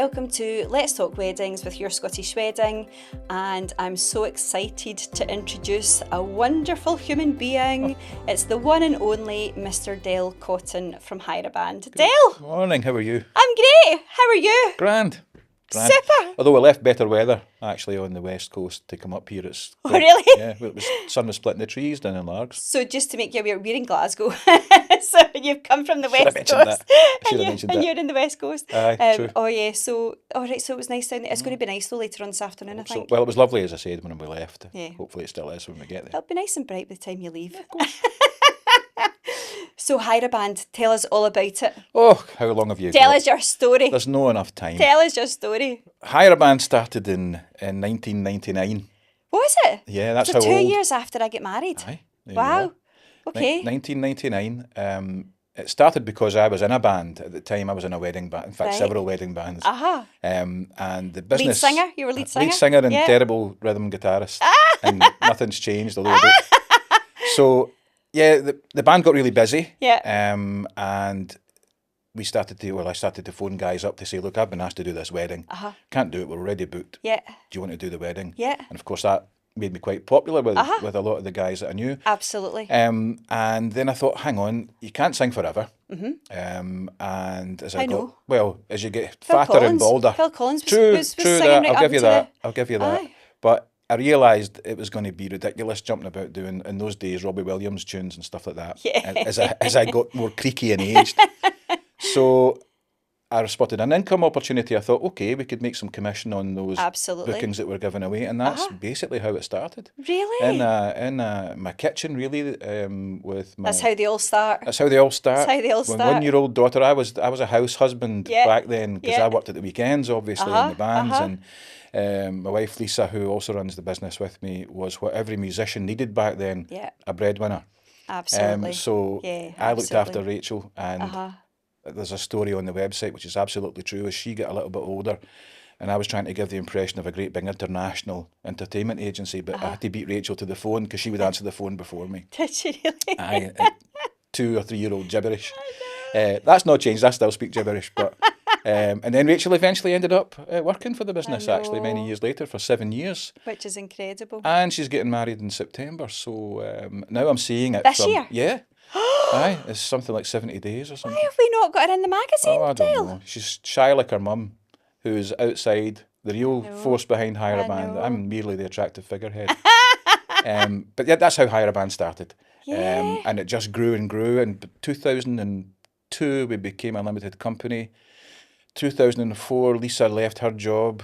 welcome to Let's Talk Weddings with Your Scottish Wedding, and I'm so excited to introduce a wonderful human being. It's the one and only Mr. Del Cotton from Hireaband. Del! Good morning, how are you? I'm great, how are you? Grand. Super! Although we left better weather, actually, on the west coast to come up here. It's Oh, really? Yeah, well, sun was splitting the trees down in Largs. So just to make you aware, we're in Glasgow. So you've come from the Should have west mentioned coast. that. I should have And mentioned and that. you're in the west coast. Aye, true. Oh yeah, so, alright, so it was nice down there. It's going to be nice though later on this afternoon, I So, think. well, it was lovely, as I said, when we left. Yeah. Hopefully it still is when we get there. It'll be nice and bright by the time you leave. So Hireaband, tell us all about it. Oh, how long have you Tell got? us your story. There's no enough time. Tell us your story. Hireaband started in 1999. Was it? Yeah, that's so how 2 old. years after I get married. Aye, there you Wow. are. Okay. 1999. It started because I was in a band at the time. I was in a wedding band. In fact, Right. several wedding bands. Aha. And the Lead business. singer? You were lead singer? Lead singer and Yeah. terrible rhythm guitarist. And nothing's changed, although I don't. So, yeah, the band got really busy. Yeah. And I started to phone guys up to say, look, I've been asked to do this wedding. Uh-huh. Can't do it, we're already booked. Yeah. Do you want to do the wedding? Yeah. And of course that made me quite popular with Uh-huh. a lot of the guys that I knew. Absolutely. And then I thought, hang on, you can't sing forever. And as I know. as you get Phil fatter and Collins. balder. Phil Collins was True singing that. right I'll up give you to that. the- I'll give you that. Aye. But I realised it was going to be ridiculous jumping about doing, in those days, Robbie Williams tunes and stuff like that. Yeah. As I got more creaky and aged. So I spotted an income opportunity. I thought, okay, we could make some commission on those Absolutely. bookings that we're giving away, and that's basically how it started. Really? In my kitchen, really, with my. That's how they all start. That's how they all start. That's how they all With start. 1-year-old daughter, I was a house husband Yeah. back then because Yeah. I worked at the weekends, obviously, in Uh-huh, the bands, uh-huh. and my wife Lisa, who also runs the business with me, was what every musician needed back then. Yeah. A breadwinner. Absolutely. So Yeah, I looked after absolutely. Rachel, and Uh-huh. there's a story on the website which is absolutely true. As she got a little bit older, and I was trying to give the impression of a great big international entertainment agency, but I had to beat Rachel to the phone because she would answer the phone before me. Did you really? Aye, 2 or 3-year-old gibberish. That's not changed. I still speak gibberish, but and then Rachel eventually ended up working for the business. Actually, many know. years later, for 7 years, Which is incredible. and she's getting married in September. So now I'm seeing it This from year? yeah. Aye, it's something like 70 days or something. Why have we not got her in the magazine, Oh, I don't Dale? know. She's shy like her mum, who's outside, the real force behind Hireaband. know. I'm merely the attractive figurehead. But yeah, that's how Hireaband started. Yeah. And it just grew and grew. In 2002, we became a limited company. 2004, Lisa left her job.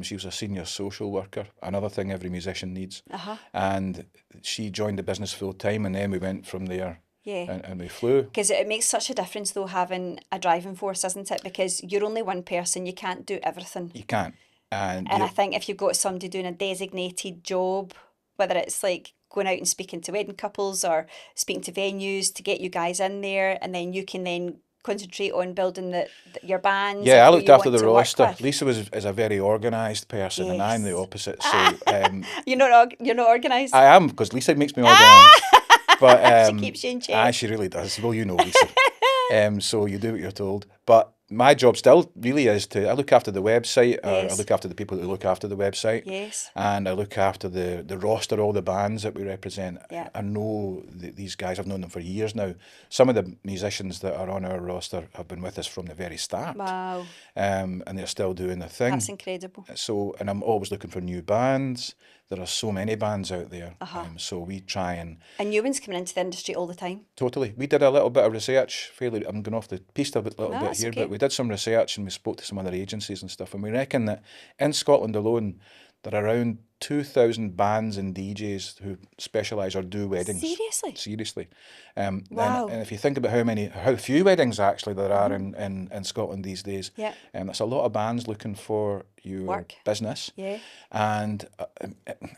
She was a senior social worker, another thing every musician needs. Uh-huh. And she joined the business full time, and then we went from there. Yeah. And we flew. Because it makes such a difference, though, having a driving force, isn't it? Because you're only one person, you can't do everything. You can't. And And I think if you've got somebody doing a designated job, whether it's like going out and speaking to wedding couples or speaking to venues to get you guys in there, and then you can then concentrate on building your bands. yeah, and I who looked you after want the to work roster. with. Lisa is a very organised person, and I'm the Yes. opposite. So You're not organised. I am, because Lisa makes me organised. But She keeps you in check. aye, she really does. Well, you know Lisa. So you do what you're told. But my job still really is I look after the website, or I Yes. look after the people who look after the website. Yes. And I look after the roster, all the bands that we represent. Yeah. I know these guys, I've known them for years now. Some of the musicians that are on our roster have been with us from the very start. Wow, And they're still doing their thing. that's incredible. So, and I'm always looking for new bands. There are so many bands out there. Uh-huh. So we try and And new ones coming into the industry all the time. totally. We did a little bit of research. I'm going off the piste a little No, bit that's here, okay. but we did some research and we spoke to some other agencies and stuff. And we reckon that in Scotland alone, there are around 2,000 bands and DJs who specialise or do weddings. Seriously? Seriously. Wow. And if you think about how few weddings actually there are in Scotland these days, Yeah. that's a lot of bands looking for your Work. business. Yeah. And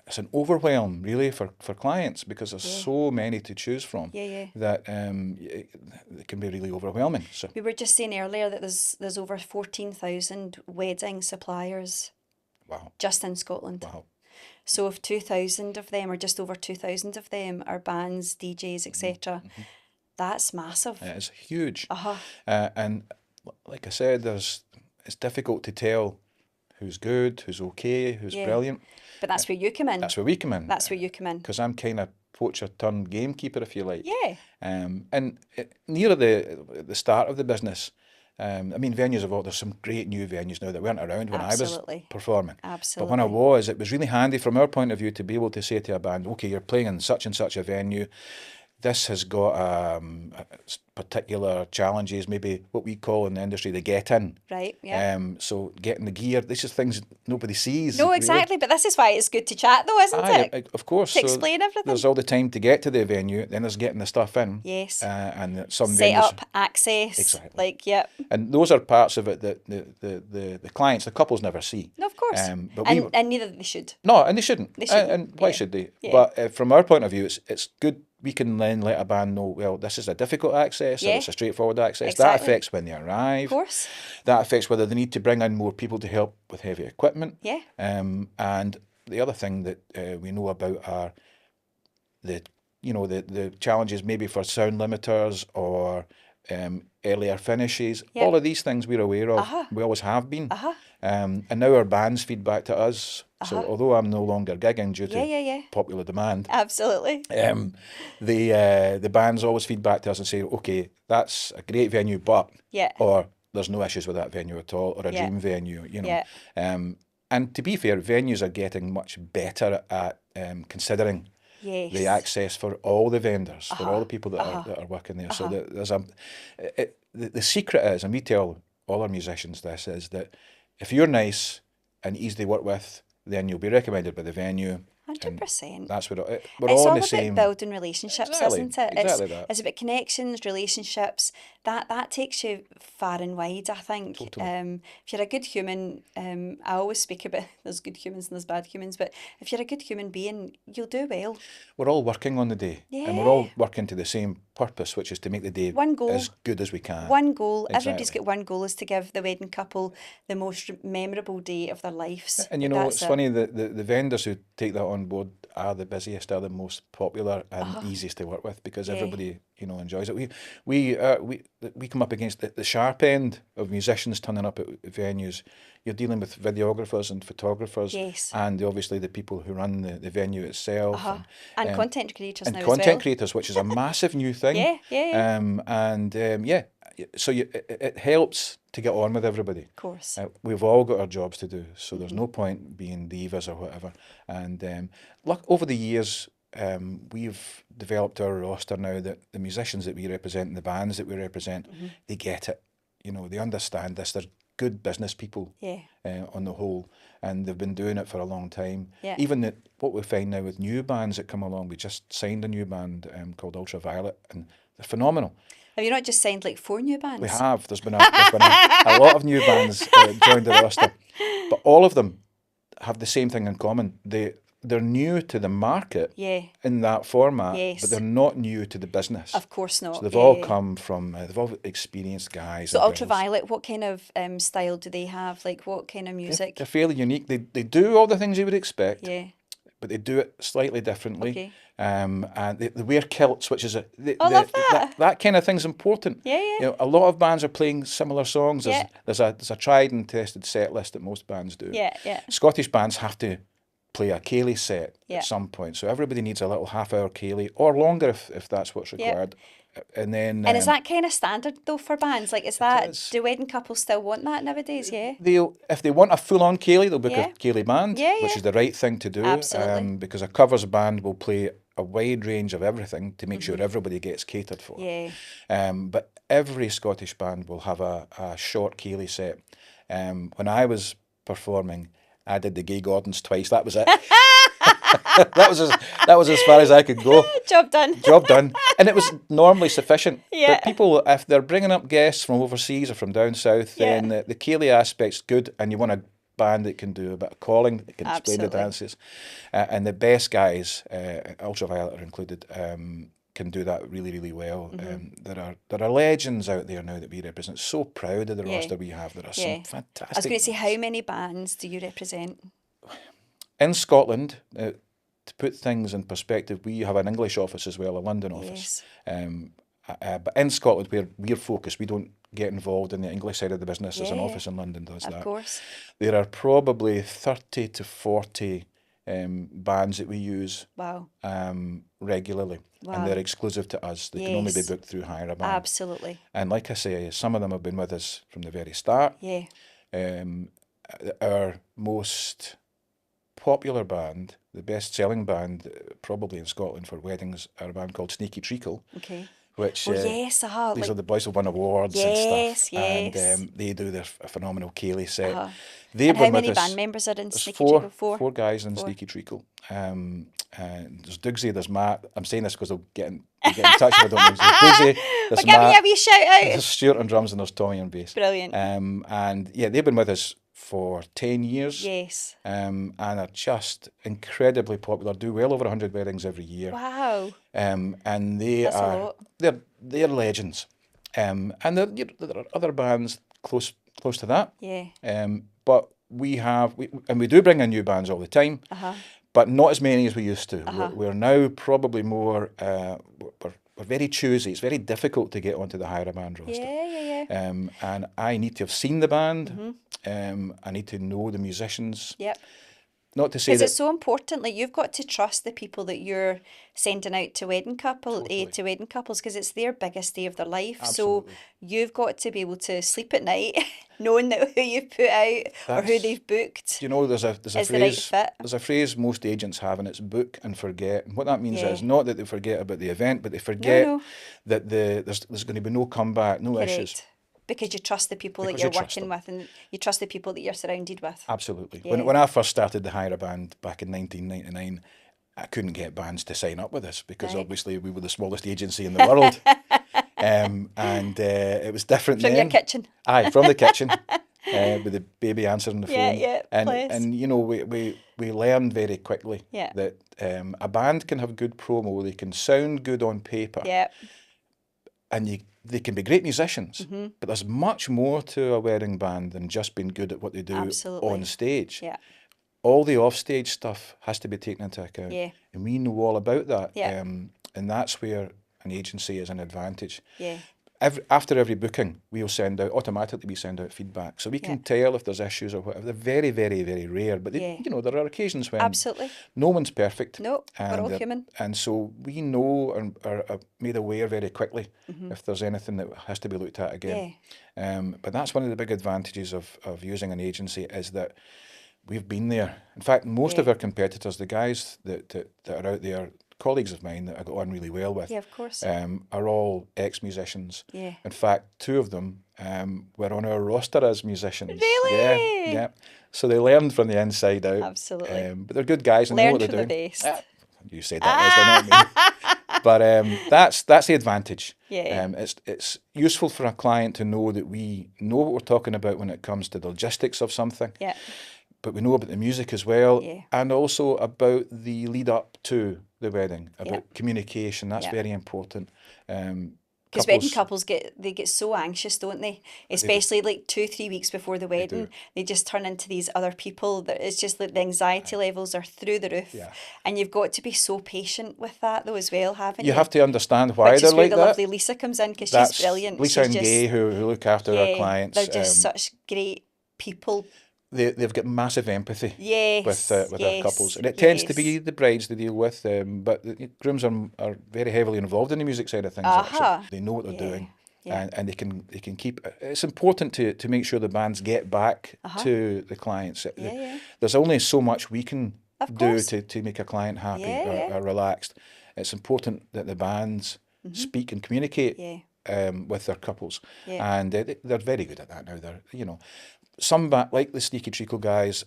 it's an overwhelm, really, for clients, because there's so many to choose from Yeah. that it can be really overwhelming. So We were just saying earlier that there's over 14,000 wedding suppliers wow, just in Scotland. wow. So if 2,000 of them, or just over 2,000 of them, are bands, DJs, etc., that's massive. It is huge. Uh-huh. And like I said, it's difficult to tell who's good, who's okay, who's brilliant. But that's where you come in. That's where we come in. That's where you come in. Because I'm kind of poacher turned gamekeeper, if you like. Yeah. And near the start of the business, I mean, venues have there's some great new venues now that weren't around when I was performing. Absolutely. But when I was, it was really handy from our point of view to be able to say to a band, okay, you're playing in such and such a venue. This has got particular challenges, maybe what we call in the industry the get in. Right, yeah. So getting the gear, this is things nobody sees. No, exactly, but this is why it's good to chat though, isn't it? Of course. To explain everything. There's all the time to get to the venue, then there's getting the stuff in. Yes. And some Set venues, up, access. Exactly. Like, yep. And those are parts of it that the clients, the couples never see. No, of course. But and neither they should. No, and they shouldn't. They shouldn't. And why should they? Yeah. But from our point of view, it's good. We can then let a band know, well, this is a difficult access or it's a straightforward access. Exactly. That affects when they arrive. Of course. That affects whether they need to bring in more people to help with heavy equipment. Yeah. And the other thing that we know about are the challenges maybe for sound limiters or earlier finishes. Yep. All of these things we're aware of. We always have been. And now our bands feed back to us. So although I'm no longer gigging due to popular demand, absolutely, the bands always feed back to us and say, okay, that's a great venue, but or there's no issues with that venue at all, or a dream venue, you know. And to be fair, venues are getting much better at considering the access for all the vendors, for all the people that are working there. So there's the secret is, and we tell all our musicians this, is that if you're nice and easy to work with, then you'll be recommended by the venue. 100%. That's what we're it's all all in the same. about building relationships, Exactly, isn't it? exactly that. It's about connections, relationships. That takes you far and wide, I think. Totally. If you're a good human, I always speak about there's good humans and there's bad humans, but if you're a good human being, you'll do well. We're all working on the day, and we're all working to the same purpose, which is to make the day as good as we can. One goal. Exactly. Everybody's got one goal, is to give the wedding couple the most memorable day of their lives. And you know, it's funny that the vendors who take that on board are the busiest, are the most popular and easiest to work with, because everybody, you know, enjoys it. We come up against the sharp end of musicians turning up at venues. You're dealing with videographers and photographers, and obviously the people who run the venue itself, and content creators now as content well. creators, which is a massive new thing. Yeah. So it helps to get on with everybody. Of course. We've all got our jobs to do, so there's no point being divas or whatever. And look, over the years, we've developed our roster now that the musicians that we represent and the bands that we represent, they get it. You know, they understand this. They're good business people on the whole, and they've been doing it for a long time. Even what we find now with new bands that come along, we just signed a new band called Ultraviolet, and they're phenomenal. Have you not just signed like 4 new bands? We have. There's been a lot of new bands joined the roster, but all of them have the same thing in common. They're new to the market in that format, but they're not new to the business. Of course not. So they've all come from, they've all experienced guys. So Ultraviolet, what kind of style do they have? Like what kind of music? They're fairly unique. They do all the things you would expect, but they do it slightly differently. Okay. And they wear kilts, which is I love that. That kind of thing's important. Yeah. You know, a lot of bands are playing similar songs. There's a tried and tested set list that most bands do. Yeah. Scottish bands have to play a Cayley set at some point, so everybody needs a little half-hour Cayley or longer if that's what's required. And then is that kind of standard though for bands? Like, do wedding couples still want that nowadays? Yeah. If they want a full-on Cayley, they'll book a Cayley band, Yeah. which is the right thing to do. Absolutely. Because a covers band will play a wide range of everything to make sure everybody gets catered for. Yeah. But every Scottish band will have a short Cayley set. When I was performing, I did the Gay Gordons twice. That was it. that was as far as I could go. Job done. Job done. And it was normally sufficient. Yeah. But people, if they're bringing up guests from overseas or from down south, then the Cayley aspect's good, and you want a band that can do a bit of calling, that can explain the dances. And the best guys, Ultraviolet are included, can do that really, really well. There are legends out there now that we represent. So proud of the roster we have. There are some fantastic. I was going to say, how many bands do you represent? In Scotland, to put things in perspective, we have an English office as well, a London office. But in Scotland, where we're focused, we don't get involved in the English side of the business. There's an Yeah. office in London does that. Of course. There are probably 30 to 40 bands that we use Wow. regularly, and Wow. they're exclusive to us. They can only be Yes. booked through Hireaband. Absolutely. And like I say, some of them have been with us from the very start. Yeah. Our most popular band, the best-selling band probably in Scotland for weddings, are a band called Treacle, Okay. which Oh, yes. these are the boys who won awards and Yes, stuff. yes. And they do their phenomenal Ceilidh set. Uh-huh. They've And how been with many us. band members are in There's Sneaky Treacle? four guys in Four. Sneaky Treacle. There's Dougsy, there's Matt. I'm saying this because they'll get in touch if I don't know. There's Dougsy, We're there's giving you a Matt, wee shout out. there's Stuart on drums, and there's Tommy on bass. Brilliant. And yeah, they've been with us for 10 years. Yes. And are just incredibly popular. Do well over 100 weddings every year. Wow. And That's a lot. they're legends. And there are other bands close to that. Yeah. But we do bring in new bands all the time. Uh-huh. But not as many as we used to. Uh-huh. We're now probably more. We're very choosy. It's very difficult to get onto the Hireaband roster. Yeah. And I need to have seen the band. Mm-hmm. I need to know the musicians. Yep. Not to say Because that it's so important. Like, you've got to trust the people that you're sending out to wedding couples, because it's their biggest day of their life. Absolutely. So you've got to be able to sleep at night knowing that who you've put out or who they've booked. You know, there's a is the right phrase. fit. There's a phrase most agents have, and it's book and forget. And what that means Yeah. is not that they forget about the event, but they forget No. that there's going to be no comeback, no issues. Correct. Because you trust the people that Because you're you trust working with, and you trust the people that you're surrounded with. Absolutely. Yeah. When I first started the Hireaband back in 1999, I couldn't get bands to sign up with us because Right. obviously we were the smallest agency in the world. It was different From then. your kitchen. Aye, from the kitchen. With the baby answering the phone. Yeah, bless. and you know, we learned very quickly Yeah. that a band can have good promo, they can sound good on paper, Yeah. and they can be great musicians, Mm-hmm. but there's much more to a wedding band than just being good at what they do Absolutely. on stage. Yeah. All the offstage stuff has to be taken into account. Yeah. And we know all about that. Yeah. And that's where an agency is an advantage. Yeah. After every booking, we send out feedback. So we can tell if there's issues or whatever. They're very, very, very rare. But, there are occasions when Absolutely. no one's perfect. No, we're all human. And so we know and are made aware very quickly if there's anything that has to be looked at again. But that's one of the big advantages of using an agency is that we've been there. In fact, most of our competitors, the guys that are out there, colleagues of mine that I got on really well with, Yeah, of course. are all ex-musicians. Yeah. In fact, two of them were on our roster as musicians. Really? Yeah. So they learned from the inside out. Absolutely. But they're good guys and they know what Learn they're from the doing. best. You said that, Lesley, not me. But that's the advantage. Yeah. It's useful for a client to know that we know what we're talking about when it comes to the logistics of something. Yeah. But we know about the music as well, Yeah. and also about the lead up to the wedding, about communication. That's very important. Because wedding couples get so anxious, don't they? Especially like 2-3 weeks before the wedding, they just turn into these other people. That it's just like the anxiety levels are through the roof, and you've got to be so patient with that though as well, haven't you? You have to understand why Which they're is where like the that. lovely Lisa comes in because That's she's brilliant. Lisa she's and Gay who look after our clients. They're just such great people. They've got massive empathy Yes, with our couples, and it tends to be the brides they deal with, but the grooms are very heavily involved in the music side of things. Actually. They know what they're doing, and they can keep. It's important to make sure the bands get back to the clients. There's only so much we can do to make a client happy or relaxed. It's important that the bands speak and communicate with their couples, and they're very good at that now. Some like the Sneaky Treacle guys,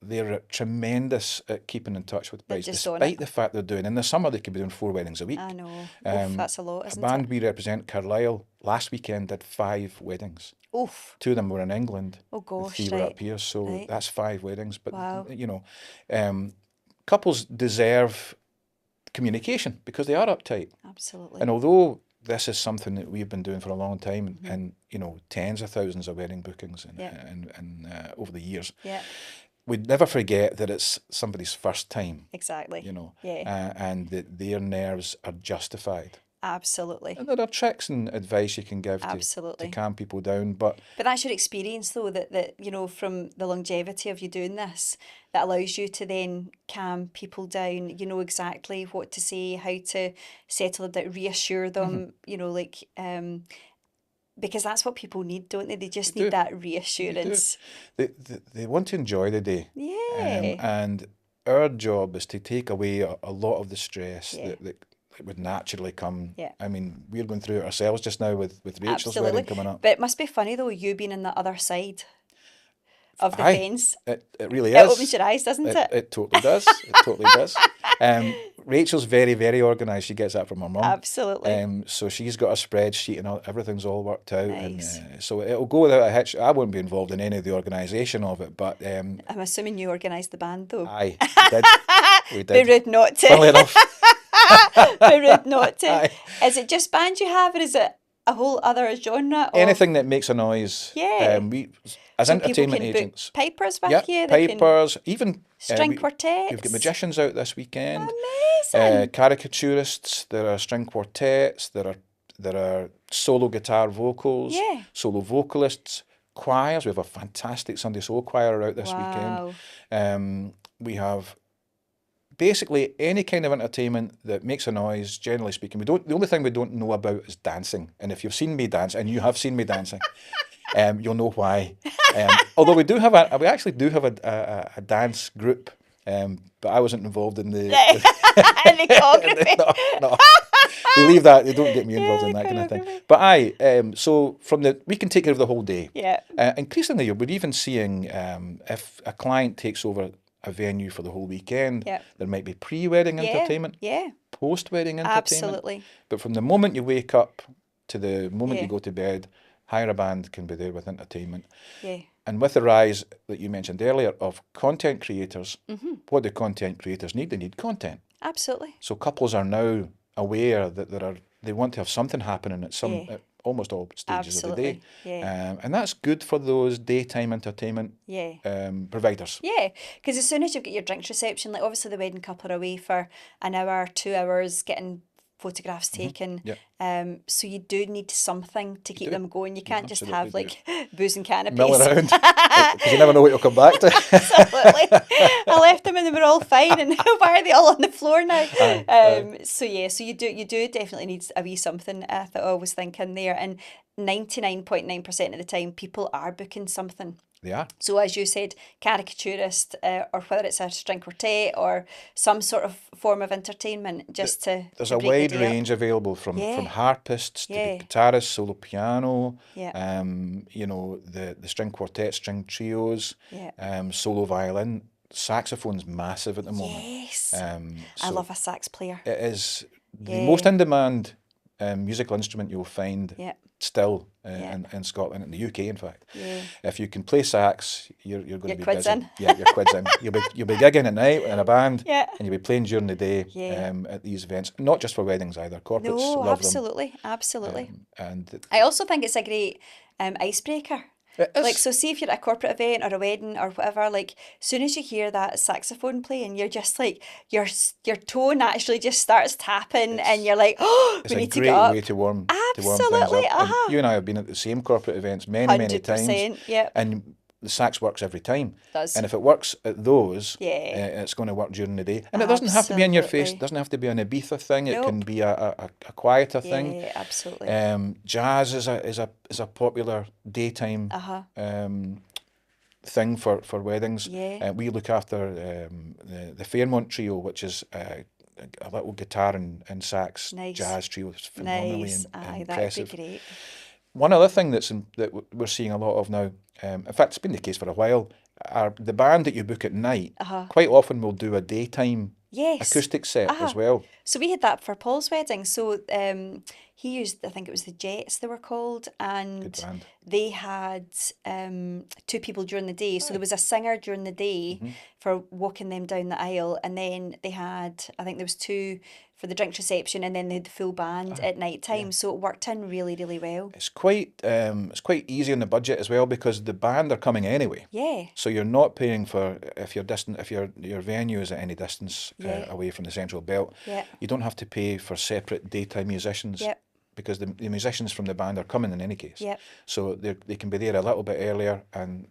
they're tremendous at keeping in touch with brides, despite the fact they're doing. And the summer they could be doing 4 weddings a week. I know. Oof, that's a lot, isn't it? A band we represent, Carlyle, last weekend did 5 weddings. Oof. 2 of them were in England. Oh gosh, 3 were up here, so that's 5 weddings. But wow. Couples deserve communication because they are uptight. Absolutely. And although this is something that we've been doing for a long time, and tens of thousands of wedding bookings and over the years. Yeah. We'd never forget that it's somebody's first time. Exactly. And that their nerves are justified. Absolutely. And there are tricks and advice you can give to Absolutely. calm people down. But But that's your experience, though, that you know, from the longevity of you doing this, that allows you to then calm people down. You know exactly what to say, how to settle them down, reassure them. You know, like because that's what people need, don't they? They they just need do, that they do. reassurance. They want to enjoy the day. Yeah, And our job is to take away a lot of the stress yeah, that would naturally come. yeah. I mean, we're going through it ourselves just now with Rachel's wedding Absolutely. coming up. But it must be funny though, you being on the other side of the Aye, fence. it really It opens is. your eyes, doesn't it? It totally does. It totally does. Rachel's very, very organised. She gets that from her mum. Absolutely. So she's got a spreadsheet and everything's all worked out. Nice. And so it'll go without a hitch. I won't be involved in any of the organisation of it, but I'm assuming you organised the band though. aye, we did. We Be did. rude not Funnily to. enough, Be rude not to. aye. Is it just band you have, or is it a whole other genre? Anything that makes a noise. Yeah. We, as So people entertainment can book agents. pipers with Yeah, you. They can pipers, even string we've got quartets. magicians out this weekend. Amazing. Caricaturists. There are string quartets. There are solo guitar vocals. Yeah. Solo vocalists. Choirs. We have a fantastic Sunday soul choir out this weekend. Wow. We have basically any kind of entertainment that makes a noise. Generally speaking, we don't. The only thing we don't know about is dancing. And if you've seen me dance, and you have seen me dancing. You'll know why. Although we actually do have a dance group, but I wasn't involved in the. And the choreography. No. They leave that. They don't get me involved in that kind of thing. But so we can take care of the whole day. Yeah. Increasingly, we're even seeing if a client takes over a venue for the whole weekend, Yeah. there might be pre-wedding entertainment, Yeah. post-wedding entertainment. Absolutely. But from the moment you wake up to the moment Yeah. you go to bed, Hireaband can be there with entertainment. Yeah. And with the rise that you mentioned earlier of content creators, Mm-hmm. what do content creators need? They need content. Absolutely. So couples are now aware that they want to have something happening at Yeah. at almost all stages of the Absolutely. day. Yeah. And that's good for those daytime entertainment Yeah. providers. Yeah, because as soon as you've got your drinks reception, like obviously the wedding couple are away for an hour, 2 hours, getting photographs taken. Yep. So you do need something to keep do. them going. You can't just have absolutely like booze and canopies. Mill around, because you never know what you'll come back to. Absolutely. I left them and they were all fine, and why are they all on the floor now? So yeah, so you do definitely need a wee something. I was thinking there, and 99.9% of the time people are booking something. They are. So as you said, caricaturist, or whether it's a string quartet or some sort of form of entertainment, just to There's to a break wide the day up. range available from Yeah. harpists to Yeah. the guitarists, solo piano, Yeah. the string quartet, string trios, Yeah. solo violin. Saxophone's massive at the moment. Yes. I So love a sax player. it is the Yeah. most in-demand musical instrument you'll find Yeah. still Yeah. in Scotland, in the UK, in fact. Yeah. If you can play sax, you're going to Your be quid's busy. in. Yeah, your quid's in. You'll be gigging at night in a band, Yeah. and you'll be playing during the day Yeah. at these events. Not just for weddings either. Corporates No, love absolutely. Absolutely. them. And I also think it's a great icebreaker. it is. Like, so see if you're at a corporate event or a wedding or whatever, like, as soon as you hear that saxophone playing, you're just like, your toe naturally just starts tapping, and you're like, oh, It's we a need to great get up. way to warm things Absolutely, up. And you and I have been at the same corporate events many 100%, times, yeah. and the sax works every time. Does. And if it works at those, Yeah. it's going to work during the day. And it doesn't have to be in your face. Absolutely. It doesn't have to be an Ibiza thing. It can Nope. be a quieter thing. Yeah, absolutely. Jazz is a popular daytime thing for weddings. Yeah. We look after the Fairmont Trio, which is a little guitar and sax Nice. jazz trio. It's phenomenally Nice. Aye, that'd be impressive. great. One other thing that we're seeing a lot of now, in fact, it's been the case for a while, are the band that you book at night quite often will do a daytime Yes. acoustic set as well. So we had that for Paul's wedding. So he used, I think it was the Jets they were called, Good and band. they had two people during the day. So there was a singer during the day for walking them down the aisle, and then they had, I think there was two for the drinks reception, and then they had the full band at night time. So it worked in really, really well. It's quite easy on the budget as well because the band are coming anyway. Yeah, So you're not paying for if you're distant, if your venue is at any distance Yeah. away from the central belt. yeah, You don't have to pay for separate daytime musicians. Yep. Because the musicians from the band are coming in any case. Yep. So they can be there a little bit earlier and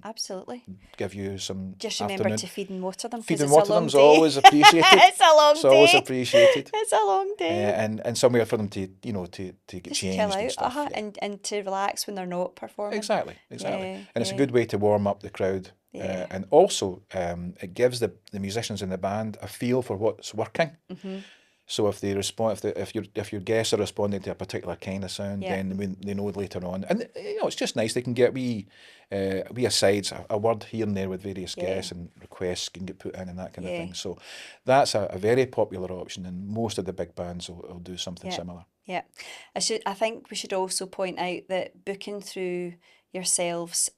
absolutely. give you some Just remember afternoon. to feed and water them, Feed because and it's a water long them's day. always appreciated. It's a long It's always day. appreciated. It's a long day. And somewhere for them to get Just changed chill and out, stuff. Yeah. and to relax when they're not performing. Exactly. Yeah, And it's a yeah. good way to warm up the crowd. Yeah. And also, it gives the musicians in the band a feel for what's working. So if they respond, if your guests are responding to a particular kind of sound, Yeah. then they know later on. And it's just nice. They can get wee asides, a word here and there with various Yeah. guests, and requests can get put in and that kind Yeah. of thing. So that's a very popular option, and most of the big bands will do something Yeah. similar. Yeah. I think we should also point out that booking through yourselves,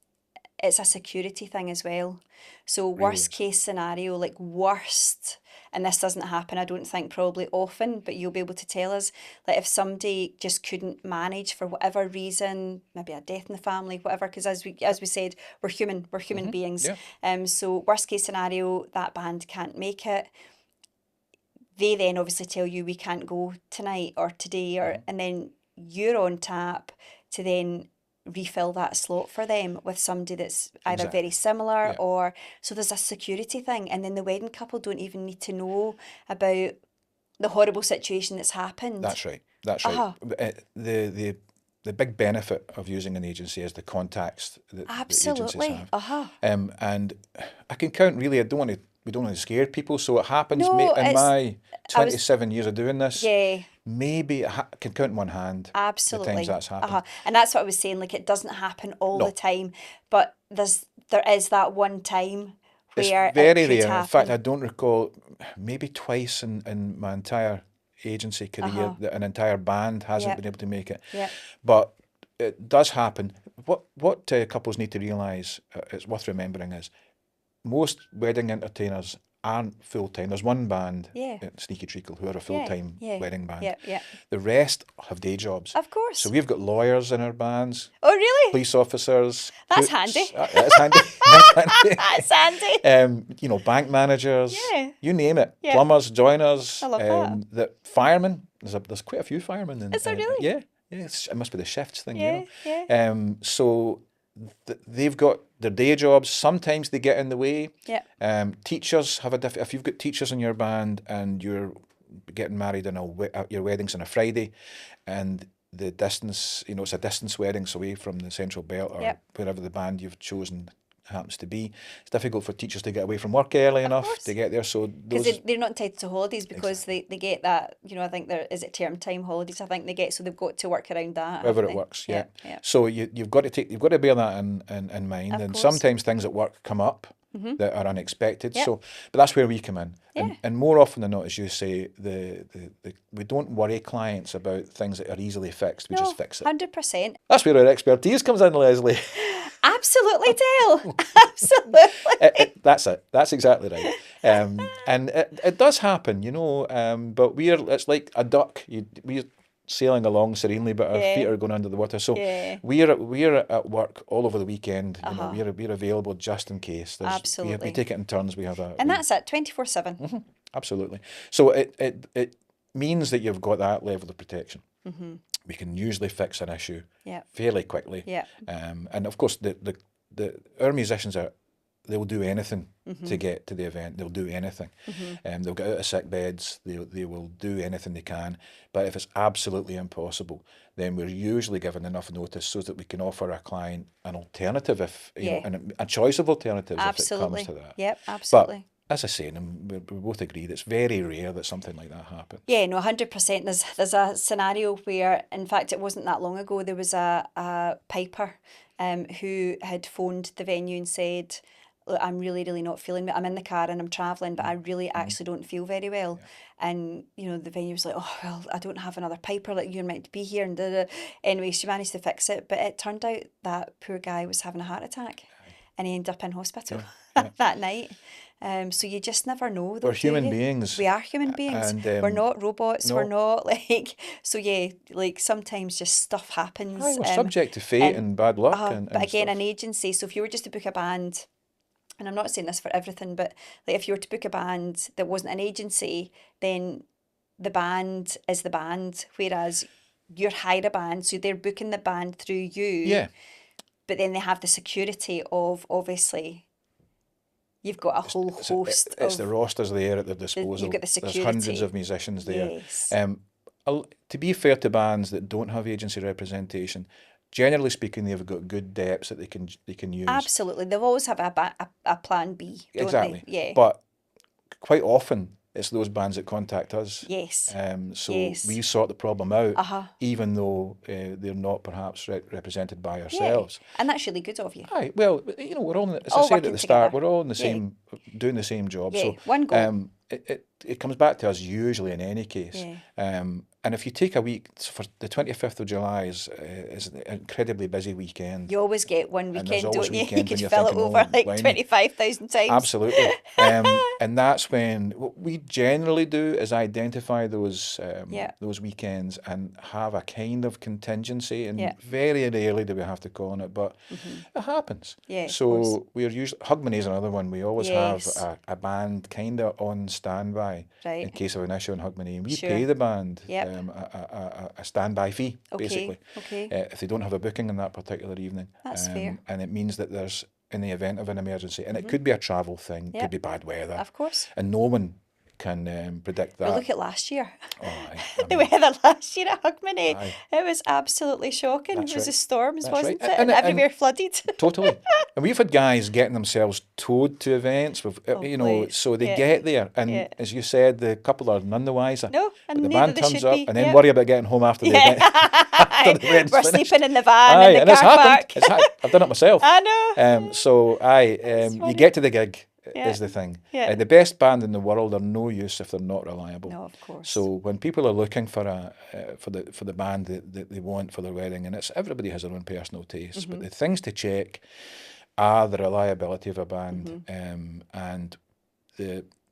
it's a security thing as well. So worst is. case scenario, like worst, and this doesn't happen, I don't think, probably often, but you'll be able to tell us, like if somebody just couldn't manage for whatever reason, maybe a death in the family, whatever, because as we said, we're human beings. Yeah. So worst case scenario, that band can't make it. They then obviously tell you we can't go tonight or today, or and then you're on tap to then refill that slot for them with somebody that's either Exactly. very similar, Yeah. or so there's a security thing, and then the wedding couple don't even need to know about the horrible situation that's happened. That's right. That's right. Uh-huh. The big benefit of using an agency is the contacts that the agencies Absolutely. have. Uh-huh. And I can count really. We don't want to scare people. So it happens No, in it's- my 27 years of doing this. Yeah. Maybe can count in one hand. Absolutely. The times that's happened. Uh-huh. And that's what I was saying, like it doesn't happen all No. the time, but there is that one time It's where very it could rare. happen. In fact, I don't recall, maybe twice in my entire agency career that an entire band hasn't Yep. been able to make it. Yep. But it does happen. What couples need to realise, it's worth remembering, is most wedding entertainers aren't full-time. There's one band, Yeah. Sneaky Treacle, who are a full-time yeah. wedding band. Yeah. The rest have day jobs. Of course. So we've got lawyers in our bands, Oh, really? police officers. That's cooks. handy. That's handy. That's handy. That's handy. Bank managers, Yeah. you name it, Yeah. plumbers, joiners, I love that. the firemen. There's quite a few firemen. Is there really? Yeah, it must be the shifts thing. Yeah, you know. So they've got their day jobs. Sometimes they get in the way. Yeah. Teachers have if you've got teachers in your band and you're getting married on your wedding's on a Friday, and the distance, it's a distance wedding, so away from the central belt or Yep. wherever the band you've chosen happens to be. It's difficult for teachers to get away from work early enough course. to get there. So Because they're not entitled to holidays, because they get that, I think is it term time holidays, I think they get, so they've got to work around that. wherever haven't it they? works, yeah. Yeah. So you've got to bear that in mind. Of And course. sometimes things at work come up that are unexpected. Yep. So, but that's where we come in. Yeah. And more often than not, as you say, we don't worry clients about things that are easily fixed. We No, just fix it. 100%. That's where our expertise comes in, Lesley. Absolutely, Del. Absolutely. That's it. That's exactly right. And it does happen, but it's like a duck. We're sailing along serenely, but our Yeah. feet are going under the water. So Yeah. we're at work all over the weekend. Uh-huh. We're available just in case. Absolutely. We take it in turns. We have And that's it, 24/7. absolutely. So it means that you've got that level of protection. We can usually fix an issue Yeah. fairly quickly. Yeah. And of course, our musicians they'll do anything to get to the event. They'll do anything. They'll get out of sick beds. They will do anything they can. But if it's absolutely impossible, then we're usually given enough notice so that we can offer our client an alternative, and a choice of alternatives Absolutely. if it comes to that. Yep, absolutely. But as I say, and we both agreed, it's very rare that something like that happens. Yeah, no, 100%. There's a scenario where, in fact, it wasn't that long ago, there was a piper who had phoned the venue and said, look, I'm really, really not feeling it. I'm in the car and I'm travelling, but I really actually don't feel very well. And, you know, the venue was like, oh, well, I don't have another piper, like you're meant to be here. And da, da. Anyway, she managed to fix it. But it turned out that poor guy was having a heart attack and he ended up in hospital that night. So you just never know, though, We're do human you? beings. We are human beings. And We're not robots. We're no. not like, so yeah, like sometimes just stuff happens. We're subject to fate and bad luck and But again, stuff. an agency. So if you were just to book a band, and I'm not saying this for everything, but like if you were to book a band that wasn't an agency, then the band is the band, whereas you're Hireaband, so they're booking the band through you. Yeah. But then they have the security of, obviously, you've got a whole host It's of... the rosters there at their disposal. You've got the security. There's hundreds of musicians there. Yes. To be fair to bands that don't have agency representation, generally speaking, they've got good depths that they can use. Absolutely. They'll always have a plan B, don't Exactly. they? Yeah. But quite often, it's those bands that contact us. Yes. So Yes. we sort the problem out, even though they're not perhaps represented by ourselves. And that's really good of you. Aye, well, you know, we're all, as I All said at working the start, together. we're all in the same, doing the same job. Yeah, So one goal. it comes back to us usually in any case. Yeah. And if you take a week, for the 25th of July is an incredibly busy weekend. You always get one there's weekend, always don't you? You weekends when could you're fill it thinking, over "Oh, like blimey." 25,000 times. Absolutely. And that's when what we generally do is identify those weekends and have a kind of contingency. And very rarely do we have to call on it, but it happens. Yeah, of course. So we're usually, Hogmanay is another one. We always Yes. have a band kind of on standby Right. in case of an issue in Hogmanay. And we Sure. pay the band Yep. a standby fee, Okay, basically, okay. if they don't have a booking on that particular evening. That's fair. And it means that there's, in the event of an emergency, and it could be a travel thing, Yep. could be bad weather, Of course. and no one can predict that. Well, look at last year. Oh, aye, The weather last year at Hogmanay. Aye. It was absolutely shocking. That's It was right. the storms, That's wasn't right. it? And- And everywhere flooded. Totally. And we've had guys getting themselves towed to events, with, you know, please. so they Yeah. get there, and Yeah. as you said, the couple are none the wiser. No, and But the neither band they turns should up, be. and then Yep. worry about getting home after the event. After the event's We're finished. sleeping in the van Aye, in and the it's car happened. park. I've done it myself. I know. So you funny. get to the gig Yeah. is the thing. Yeah. The best band in the world are no use if they're not reliable. No, of course. So when people are looking for for the band that they want for their wedding, and it's everybody has their own personal taste, but the things to check are the reliability of a band, and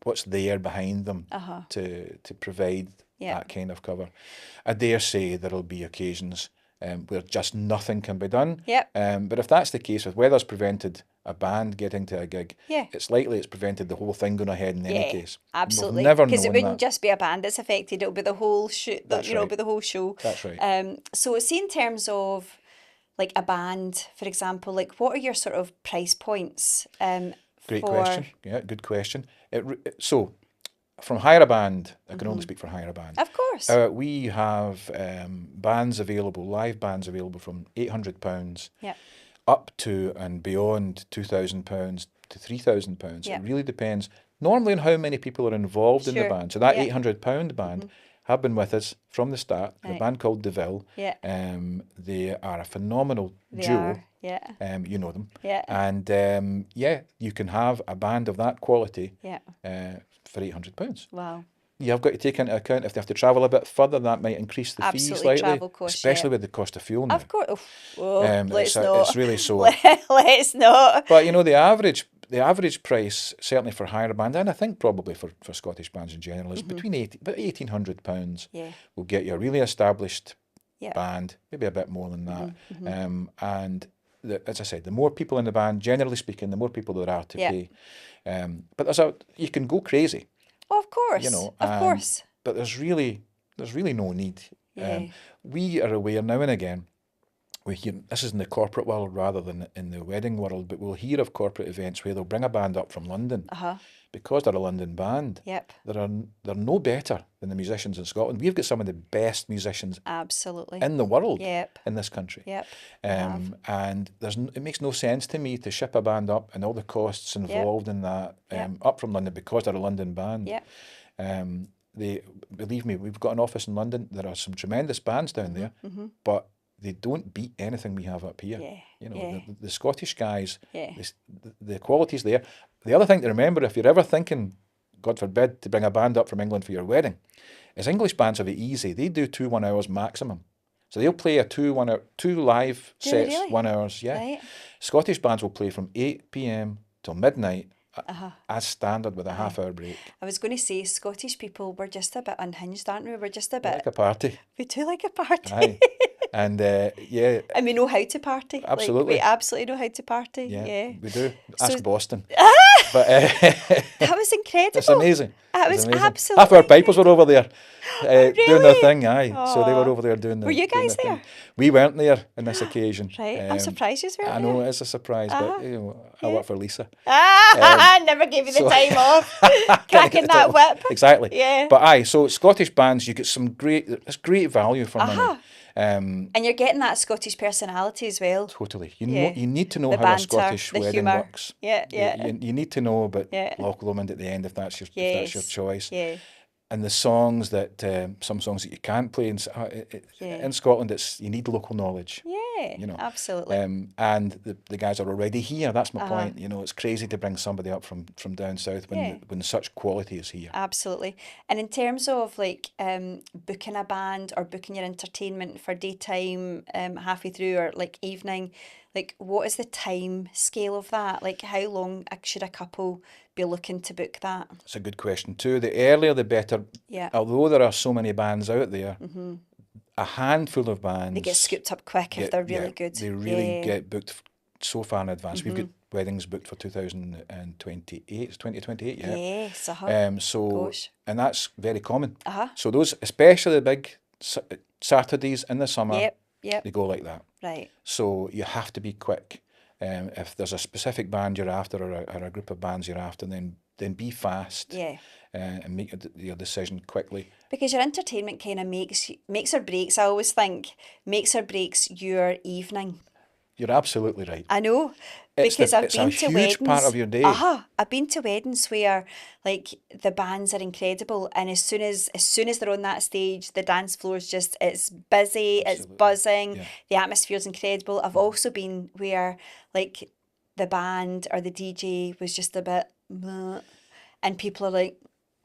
what's there behind them to provide that kind of cover. I dare say there'll be occasions where just nothing can be done. Yep. But if that's the case, if weather's prevented a band getting to a gig, Yeah. it's likely it's prevented the whole thing going ahead in any case. Absolutely. We've never Because it known wouldn't that. just be a band that's affected, it'll be the whole shoot. That's It'll right. be the whole show. That's right. So see, in terms of like a band, for example, like what are your sort of price points? Great for... question. Yeah, good question. So, from Hireaband, I can only speak for Hireaband. Of course. We have bands available, live bands available from £800 Yeah. up to and beyond £2,000 to £3,000. Yeah. It really depends normally on how many people are involved in the Sure. band. So that Yeah. £800 band have been with us from the start. The Right. band called Deville. Yeah. They are a phenomenal They duo. are. Yeah. You know them. Yeah. And you can have a band of that quality Yeah. for £800. Wow. You've got to take into account if they have to travel a bit further, that might increase the fee Absolutely, slightly, travel costs, especially yeah. with the cost of fuel now. Of course. Oh, let's it's, not. it's really so. Let's not. But you know, the average price, certainly for Hireaband, and I think probably for Scottish bands in general, is between about £1,800. Yeah. Will get you a really established Yeah. band, maybe a bit more than that. And as I said, the more people in the band, generally speaking, the more people there are to Yeah. pay. But you can go crazy, Oh, of course. you know. Of course. But there's really no need. Yeah. We are aware now and again. We hear, this is in the corporate world rather than in the wedding world, but we'll hear of corporate events where they'll bring a band up from London. Because they're a London band. Yep. They're no better than the musicians in Scotland. We've got some of the best musicians Absolutely. in the world Yep. in this country. Yep. And it makes no sense to me to ship a band up and all the costs involved in that up from London because they're a London band. Yep. Believe me, we've got an office in London. There are some tremendous bands down there, but they don't beat anything we have up here. Yeah, You know, yeah. the Scottish guys, Yeah. the quality's there. The other thing to remember, if you're ever thinking, God forbid, to bring a band up from England for your wedding, is English bands have it easy. They do 2 1 hours maximum. So they'll play a 2 live Do they sets, really? 1 hours, yeah. Right. Scottish bands will play from 8 p.m. till midnight as standard with a half-hour break. I was going to say, Scottish people, we're just a bit unhinged, aren't we? We're just a bit... Like a party. We do like a party. Aye. And yeah, And we know how to party. Like, Absolutely. we absolutely know how to party. yeah, Yeah. we do. So- Ask Boston. But That was incredible. it's amazing. That It's was amazing. absolutely Half our pipers were over there doing their really? thing, aye. So they were Aw. over there doing Were you doing guys their there? thing. We weren't there on this occasion. Right. I'm surprised you weren't I know there. it is a surprise, but you know, I work for Lisa. Never gave you the so- time off. Can't Cracking get that it whip. Exactly. Yeah. But aye, so Scottish bands, you get it's great value for money. And you're getting that Scottish personality as well. Totally. Yeah. You need to know The how banter, a Scottish the wedding humour. works. Yeah, yeah. You need to know about Yeah. Loch Lomond at the end if that's your Yes. choice. Yeah. And the songs that some songs that you can't play in Scotland, you need local knowledge. Yeah. You know, Absolutely. and the guys are already here. That's my point. You know, it's crazy to bring somebody up from down south when such quality is here. Absolutely. And in terms of like booking a band or booking your entertainment for daytime, halfway through or like evening, like what is the time scale of that? Like how long should a couple be looking to book that? It's a good question too. The earlier the better. Yeah. Although there are so many bands out there, a handful of bands They get scooped up quick if they're really good. They really Yeah. get booked so far in advance. We've got weddings booked for 2028. It's 2028, yeah. Yes, So Gosh. and that's very common. Uh-huh. So those, especially the big Saturdays in the summer, Yep. they go like that. Right. So you have to be quick. If there's a specific band you're after or a group of bands you're after, then be fast. Yeah. And make your decision quickly. Because your entertainment kind of makes or breaks, I always think, makes or breaks your evening. You're absolutely right. I know. It's Because I've it's been a to huge weddings. part of your day. I've been to weddings where like the bands are incredible and as soon as they're on that stage, the dance floor is just it's busy, it's buzzing, Yeah. the atmosphere's incredible. I've also been where like the band or the DJ was just a bit "Meh," and people are like,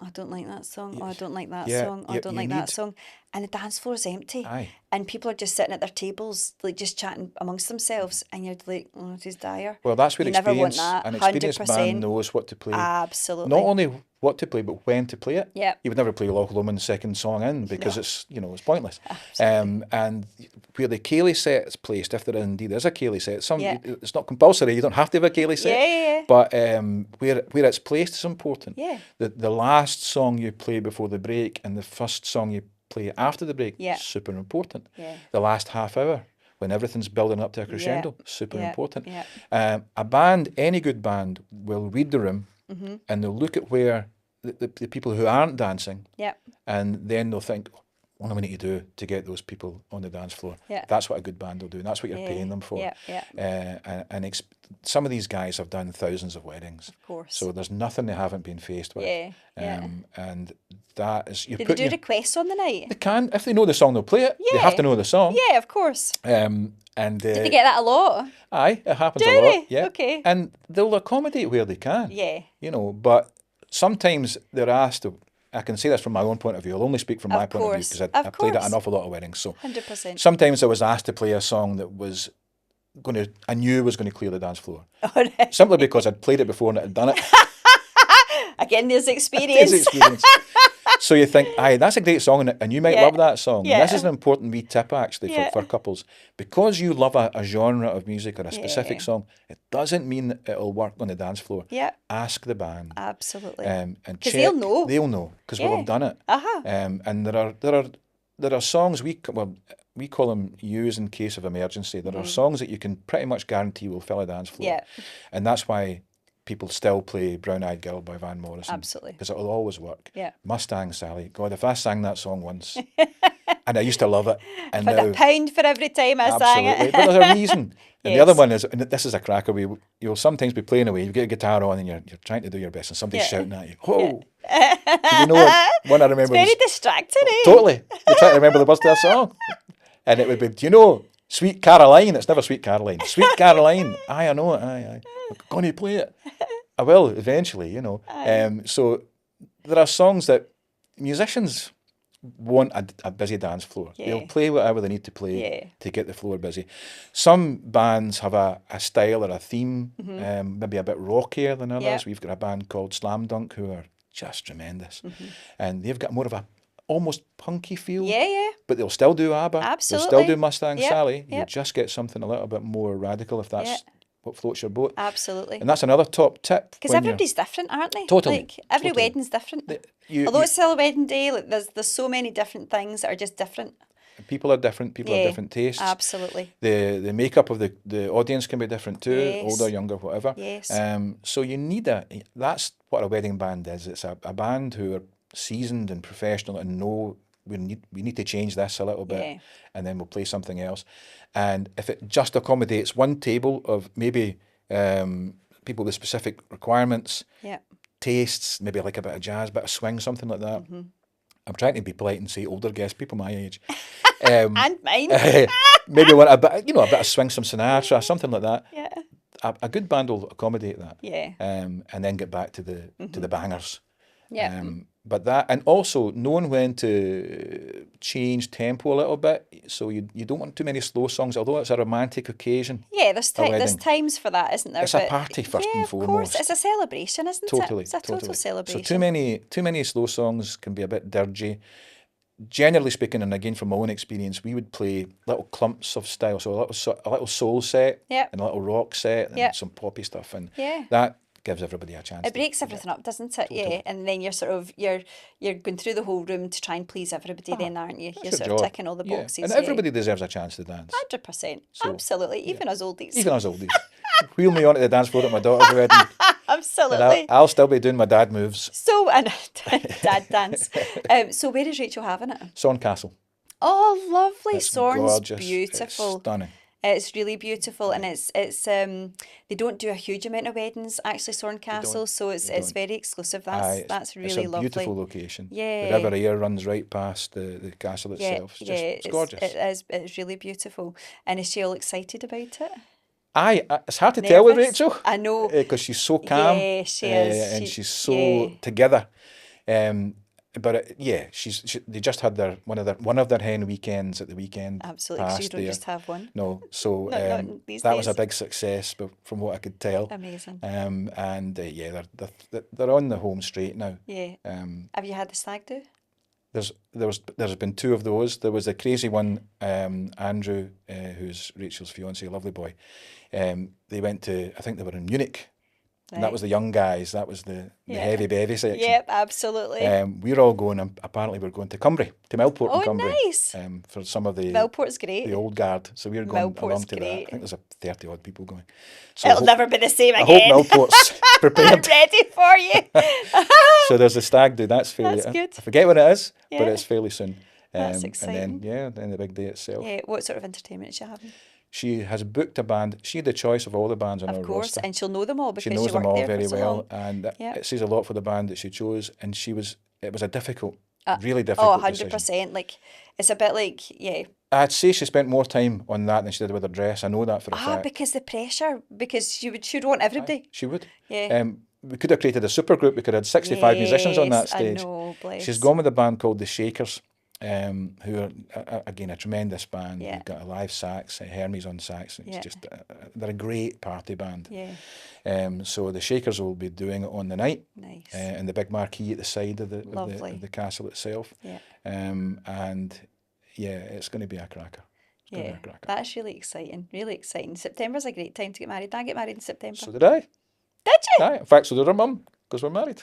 I don't like that song. Oh, I don't like that Yeah, song. Oh, I you- don't you like that need- song. And the dance floor is empty. Aye. And people are just sitting at their tables, like just chatting amongst themselves. And you're like, oh, it is dire. Well, that's where You never want experience that. an experienced 100%. band knows what to play. Absolutely. Not only what to play, but when to play it. Yep. You would never play Loch Lomond's second song in because it's it's pointless. Absolutely. And where the Cayley set is placed, if there indeed is a Cayley set, Yeah. it's not compulsory. You don't have to have a Cayley set. Yeah. But where it's placed is important. Yeah. The last song you play before the break and the first song you play after the break, Yeah. super important. Yeah. The last half hour, when everything's building up to a crescendo, super Yeah. important. Yeah. A band, any good band, will read the room Mm-hmm. and they'll look at where the people who aren't dancing, Yeah. and then they'll think, what do we need to do to get those people on the dance floor? Yeah. That's what a good band will do, and that's what you're Yeah. paying them for. Yeah. Some of these guys have done thousands of weddings. Of course. So there's nothing they haven't been faced with. Yeah. And that is... Did they do requests on the night? They can. If they know the song, they'll play it. They have to know the song. Yeah, of course. And Did they get that a lot? Aye, it happens Do a lot. they? Yeah. Okay. And they'll accommodate where they can. Yeah. But sometimes they're asked to... I can say this from my own point of view. I'll only speak from my point of view course. because Of I played at course. an awful lot of weddings. So 100%. sometimes I was asked to play a song that was I knew was going to clear the dance floor. All right. Simply because I'd played it before and it had done it. Again, there's It's experience. experience. So you think, aye, that's a great song and you might Yeah. love that song. Yeah. And this is an important wee tip actually Yeah. for couples. Because you love a genre of music or a specific Yeah. song, it doesn't mean that it'll work on the dance floor. Yeah. Ask the band. Absolutely. And 'Cause check. they'll know. They'll know because we'll Yeah. have done it. Uh-huh. And there are songs we call them use in case of emergency. There are songs that you can pretty much guarantee will fill a dance floor. Yeah. And that's why people still play Brown Eyed Girl by Van Morrison. Absolutely. Because it'll always work. Yeah. Mustang Sally. God, if I sang that song once, and I used to love it, and For now the pound for every time I sang absolutely. it. But there's a reason. And the Yes. other one is, and this is a cracker, you'll sometimes be playing away, you get a guitar on and you're trying to do your best and somebody's Yeah. shouting at you. Whoa! You know, one I remember Very was, distracting, eh? totally. You're trying to remember the words to a song. And it would be, do you know, Sweet Caroline. It's never Sweet Caroline. Sweet Caroline. Aye, I know it. Aye. I'm going to play it. I will eventually, you know. So there are songs that musicians want a busy dance floor. Yeah. They'll play whatever they need to play Yeah. to get the floor busy. Some bands have a style or a theme, maybe a bit rockier than others. Yeah. We've got a band called Slam Dunk who are just tremendous. And they've got more of a almost punky feel. Yeah. But they'll still do ABBA. They'll still Absolutely. do Mustang Yep, Sally. You yep. just get something a little bit more radical if that's what floats your boat. Absolutely. And that's another top tip. Because when you're- everybody's different, aren't they? Totally, Like, every totally. wedding's different. you- Although you- it's still a wedding day, like, there's so many different things that are just different. People are different. People have different tastes. Absolutely. The makeup of the audience can be different too. Yes. Older, younger, whatever. Yes. So you need that's what a wedding band is. It's a band who are seasoned and professional and know we need to change this a little bit, Yeah. and then we'll play something else. And if it just accommodates one table of maybe people with specific requirements, Yeah. tastes, maybe like a bit of jazz, bit of swing, something like that. I'm trying to be polite and say older guests, people my age. And mine. Maybe want a bit of swing, some Sinatra, something like that. Yeah. A good band will accommodate that. Yeah. And then get back to the bangers. Yeah. But that, and also knowing when to change tempo a little bit, so you don't want too many slow songs, although it's a romantic occasion. Yeah, there's wedding. times for that, isn't there? It's a party first and of course, foremost. it's a celebration, isn't Totally, it? It's a total totally. celebration. So too many slow songs can be a bit dirgy. Generally speaking, and again from my own experience, we would play little clumps of style, so a little soul set, Yep. and a little rock set, and Yep. some poppy stuff, and Yeah. that gives everybody a chance. It breaks everything up, doesn't it? Yeah, and then you're sort of you're going through the whole room to try and please everybody. Then, aren't you? You're your sort of job. ticking all the boxes. And everybody deserves a chance to dance. 100%. Absolutely. Even us oldies. Even us oldies. Wheel me onto the dance floor at my daughter's wedding, and Absolutely. I'll still be doing my dad moves. So, and dad dance. So, where is Rachel having it? Sorn Castle. Oh, lovely. It's Sorn's gorgeous. beautiful. It's stunning. It's really beautiful, and it's they don't do a huge amount of weddings actually, Sorn Castle, so it's very exclusive. That's really it's a lovely. beautiful location. Yeah. The River Aire runs right past the castle itself. It's gorgeous. It's really beautiful. And is she all excited about it? Aye, it's hard to tell with Nervous? Rachel. I know. Because she's so calm. Yeah, she is. And she's so together. But they just had one of their hen weekends at the weekend. Absolutely, 'cause you past don't there. just have one. No, so Not these that was a days. big success, but from what I could tell. Amazing. They're on the home straight now. Yeah. Have you had the stag do? There's been two of those. There was a crazy one, Andrew, who's Rachel's fiance, a lovely boy. They went to, I think they were in Munich, and that Right. was the young guys. That was the heavy bevy section. Yep, absolutely. We're all going. Apparently, we're going to Cumbria, to Millport Oh, in Cumbria. nice. For some of the Millport's great. the old guard. So we're going Millport's along to that. I great. think there's a 30 odd people going. So It'll never be the same I again. hope Millport's I'm prepared. ready for you. So there's a stag do. That's fairly. That's good. I forget what it is, but Yeah. it's fairly soon. That's And then the big day itself. Yeah, what sort of entertainment is she having? She has booked a band. She had the choice of all the bands on Of her course, roster. and she'll know them all because She knows them worked all there very for so well, long. and Yeah. it says a lot for the band that she chose. And it was a difficult, really Oh, difficult 100%. decision. Like, it's a bit like, yeah. I'd say she spent more time on that than she did with her dress. I know that for a fact. Because the pressure, because she'd want everybody. She would. Yeah. We could have created a super group. We could have had 65 musicians on that Yes, stage. I know, bless. She's gone with a band called the Shakers, who are, again, a tremendous band. Yeah. You've got a live sax, Hermes on sax. It's Yeah. just, they're a great party band. Yeah, So the Shakers will be doing it on the night. nice. In the big marquee at the side of Lovely. the castle itself. Yeah. And yeah, it's going to be a cracker. It's going to Yeah, be a cracker. that's really exciting, really exciting. September's a great time to get married. I get married in September. So did I. Did you? Aye. In fact, so did her mum, because we're married.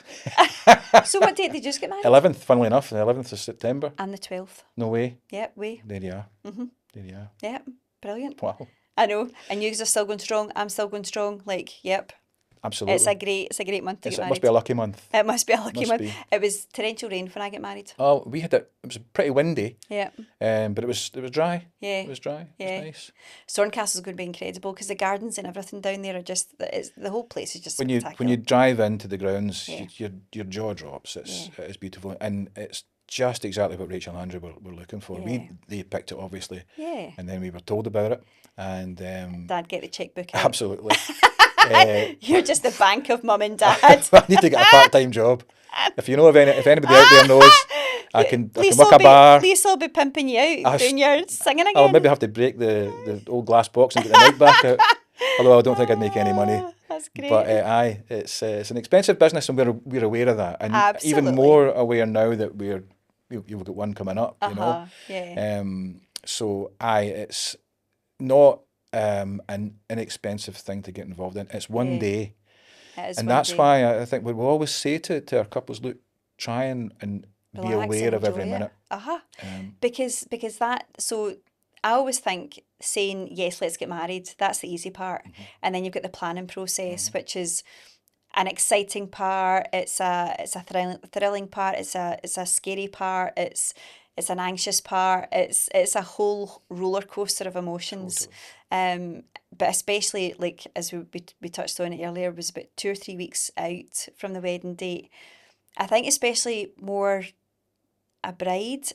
So what date did you just get married? 11th, funnily enough, the 11th of September. And the 12th. No way. Yep, There you are. There you are. Yep, brilliant. Wow. I know. And you guys are still going strong. I'm still going strong. Like, yep. Absolutely. It's a great month to get It married. must be a lucky month. It must be a lucky Must month. be. It was torrential rain when I get married. Oh, we had it. It was pretty windy, Yeah, but it was dry. yeah. It was dry. Yeah. It was nice. Sorn Castle's going to be incredible because the gardens and everything down there are just, the whole place is just When spectacular. you drive into the grounds, Yeah. your jaw drops. It is beautiful, and it's just exactly what Rachel and Andrew were looking for. Yeah. They picked it, obviously. Yeah. And then we were told about it. And Dad, get the checkbook out. absolutely. You're just the bank of mum and dad. I need to get a part-time job. If you know of if anybody out there knows, I can work a bar. Lisa will be pimping you out doing your singing again. I'll maybe have to break the old glass box and get the mic back out. Although I don't think I'd make any money. That's great. But it's an expensive business, and we're aware of that, and Absolutely. even more aware now that you've got one coming up. You know. Yeah. So it's not an inexpensive thing to get involved in. It's one day. It is And one that's day. why I think we will always say to our couples, look, try and be Relax aware and of every enjoy it. minute. Because that, so I always think saying, yes, let's get married, that's the easy part. And then you've got the planning process, which is an exciting part, it's a thrilling part, it's a scary part, it's an anxious part, it's a whole roller coaster of emotions. But especially, like, as we touched on it earlier, was about 2 or 3 weeks out from the wedding date. I think especially more a bride,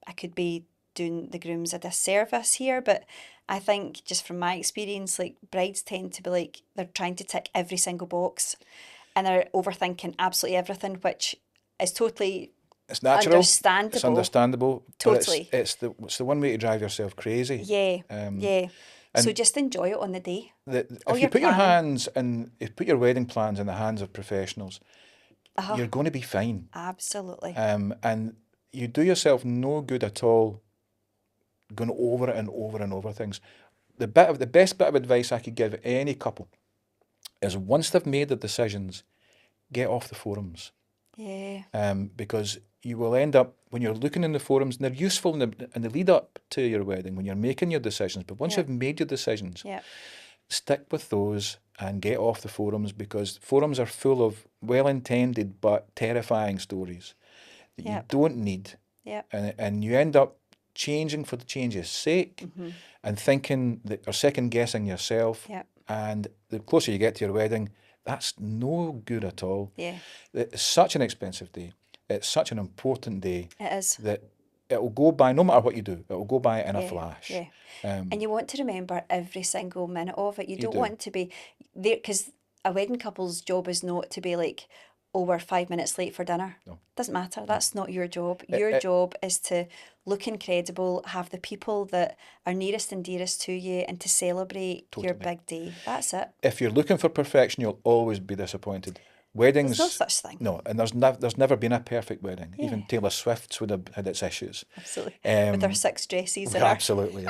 I could be doing the grooms a disservice here, but I think just from my experience, like, brides tend to be like, they're trying to tick every single box and they're overthinking absolutely everything, which is totally It's natural. understandable. It's understandable. Totally. But it's the one way to drive yourself crazy. Yeah. So just enjoy it on the day. If you put your wedding plans in the hands of professionals, you're going to be fine. Absolutely. And you do yourself no good at all going over and over and over things. The best bit of advice I could give any couple is, once they've made their decisions, get off the forums. Yeah. Because you will end up, when you're looking in the forums, and they're useful in the lead up to your wedding, when you're making your decisions, but once you've made your decisions, stick with those and get off the forums, because forums are full of well-intended but terrifying stories that you don't need. And you end up changing for the change's sake, and thinking that, or second guessing yourself. And the closer you get to your wedding, that's no good at all. It's such an expensive day. It's such an important day. It is. That it will go by, no matter what you do, it will go by in a flash. And you want to remember every single minute of it. You don't want to be there, because a wedding couple's job is not to be like, oh, we're 5 minutes late for dinner. No. Doesn't matter. That's not your job. Your job is to look incredible, have the people that are nearest and dearest to you, and to celebrate your big day. That's it. If you're looking for perfection, you'll always be disappointed. Weddings... There's no such thing. No, and there's never been a perfect wedding. Even Taylor Swift's would have had its issues. Absolutely. With her 6 dresses and absolutely.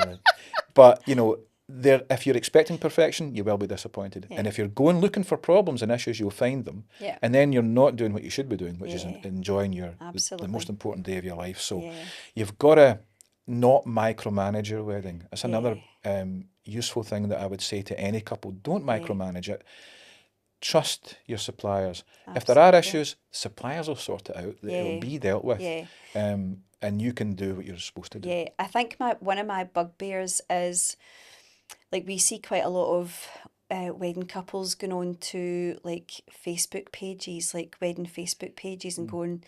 But, you know, if you're expecting perfection, you will be disappointed. And if you're going looking for problems and issues, you'll find them. And then you're not doing what you should be doing, which is enjoying the most important day of your life. So you've got to not micromanage your wedding. That's another useful thing that I would say to any couple. Don't micromanage it. Trust your suppliers. If there are issues, suppliers will sort it out. It will be dealt with. And you can do what you're supposed to do. Yeah, I think one of my bugbears is, like, we see quite a lot of wedding couples going on to, like, Facebook pages, like wedding Facebook pages, and going,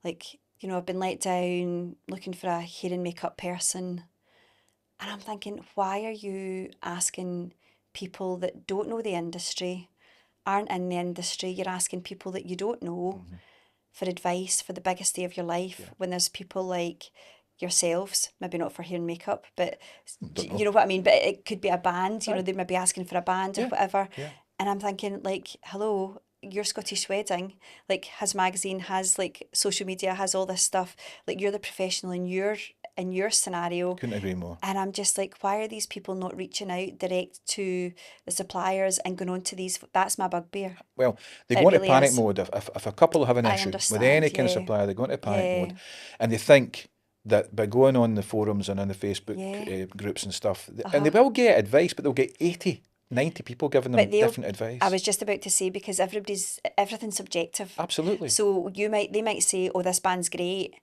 like, you know, I've been let down, looking for a hair and makeup person. And I'm thinking, why are you asking people that don't know the industry, aren't in the industry? You're asking people that you don't know for advice for the biggest day of your life, when there's people like yourselves, maybe not for hair and makeup, but you know what I mean? But it could be a band, you know, they may be asking for a band or whatever. And I'm thinking, like, hello, your Scottish wedding, like, has magazine, has, like, social media, has all this stuff. Like, you're the professional in your scenario. Couldn't agree more. And I'm just like, why are these people not reaching out direct to the suppliers and going on to these? That's my bugbear. Well, they go into panic mode. If a couple have an issue with any kind of supplier, they go into panic mode, and they think that by going on the forums and on the Facebook groups and stuff, and they will get advice, but they'll get 80, 90 people giving them different advice. I was just about to say, because everything's subjective. Absolutely. So they might say, oh, this band's great,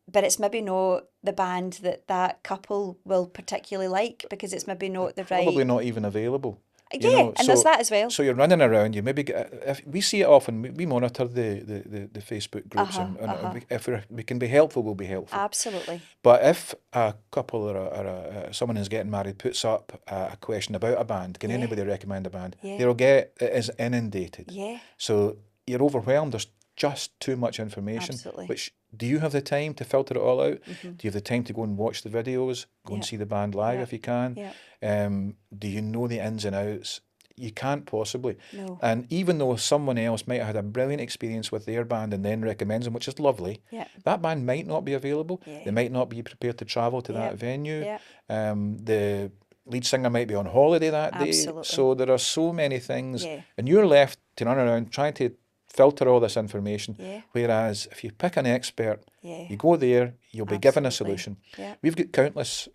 but it's maybe not the band that couple will particularly like, because it's maybe not the right... Probably not even available. You Yeah, know, and there's that as well. So you're running around. You maybe get, if we see it often. We monitor the Facebook groups, and if we can be helpful, we'll be helpful. Absolutely. But if a couple someone is getting married puts up a question about a band, can anybody recommend a band? Yeah. They'll get, it is inundated. Yeah. So you're overwhelmed. There's just too much information. Absolutely. Which, do you have the time to filter it all out? Do you have the time to go and watch the videos? Go and see the band live if you can? Do you know the ins and outs? You can't possibly. No. And even though someone else might have had a brilliant experience with their band and then recommends them, which is lovely, that band might not be available. They might not be prepared to travel to that venue. The lead singer might be on holiday that day. So there are so many things. And you're left to run around trying to filter all this information. Whereas if you pick an expert, you go there, you'll be given a solution. We've got countless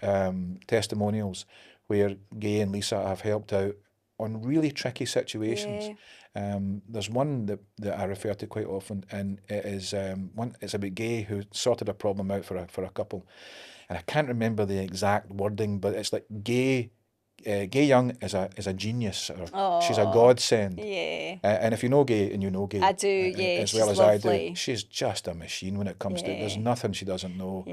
testimonials where Gay and Lisa have helped out on really tricky situations. There's one that I refer to quite often, and it is it's about Gay who sorted a problem out for a couple, and I can't remember the exact wording, but it's like Gay Young is a genius, or she's a godsend. And if you know Gay, and you know Gay, I do, as well as lovely. I do, she's just a machine when it comes to it. There's nothing she doesn't know.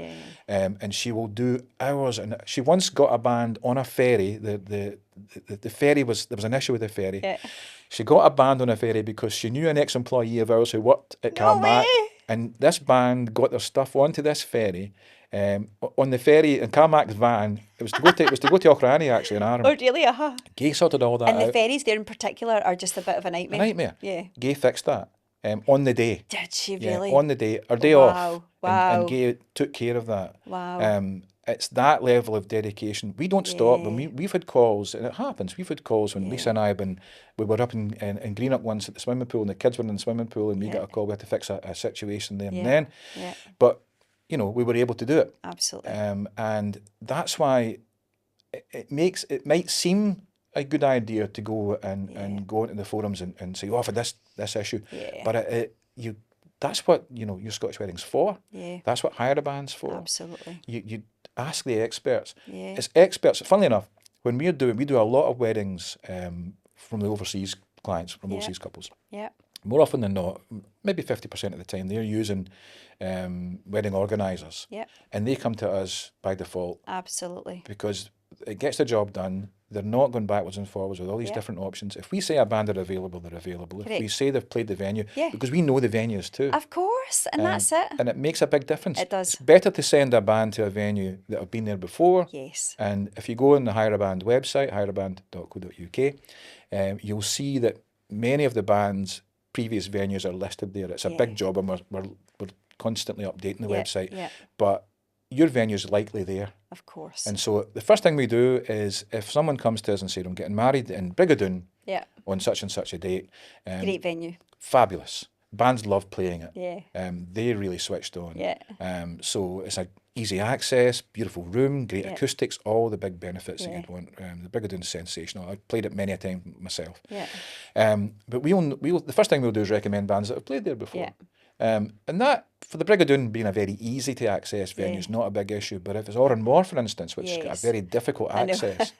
And she will do hours. And she once got a band on a ferry. The ferry was, there was an issue with the ferry. She got a band on a ferry because she knew an ex-employee of ours who worked at Carlyle, and this band got their stuff onto this ferry. On the ferry in Carmack's van, it was to go to Ochrani actually in Arran. Oh really? Gay sorted all that out. And the ferries there in particular are just a bit of a nightmare. A nightmare. Yeah. Gay fixed that on the day. Did she really? On the day, or day off. Wow. And Gay took care of that. Wow. It's that level of dedication. We don't stop. When we've had calls, and it happens. We've had calls when Lisa and I we were up in Greenock once at the swimming pool, and the kids were in the swimming pool, and we got a call. We had to fix a situation there and then. But you know, we were able to do it. Absolutely. And that's why it might seem a good idea to go and go into the forums and say, oh, for this issue. But that's what, you know, your Scottish Wedding's for. That's what Hireaband's for. Absolutely. You ask the experts. It's experts. Funnily enough, when we do a lot of weddings from the overseas clients, from overseas couples. More often than not, maybe 50% of the time, they're using wedding organisers. And they come to us by default. Absolutely. Because it gets the job done. They're not going backwards and forwards with all these different options. If we say a band are available, they're available. Correct. If we say they've played the venue, because we know the venues too. Of course, and that's it. And it makes a big difference. It does. It's better to send a band to a venue that have been there before. Yes. And if you go on the Hireaband website, hireaband.co.uk, you'll see that many of the band's previous venues are listed there. It's a big job, and we're constantly updating the website. But your venue's likely there. Of course. And so the first thing we do is, if someone comes to us and says, I'm getting married in Brig Doon on such and such a date. Great venue. Fabulous. Bands love playing it. Yeah. They really switched on. Yeah. So it's a easy access, beautiful room, great acoustics, all the big benefits that you'd want. The Brig Doon's sensational. I've played it many a time myself. Yeah. But the first thing we'll do is recommend bands that have played there before. Yeah. And that, for the Brig Doon being a very easy to access venue, is not a big issue. But if it's Oranmore, for instance, which has got a very difficult access,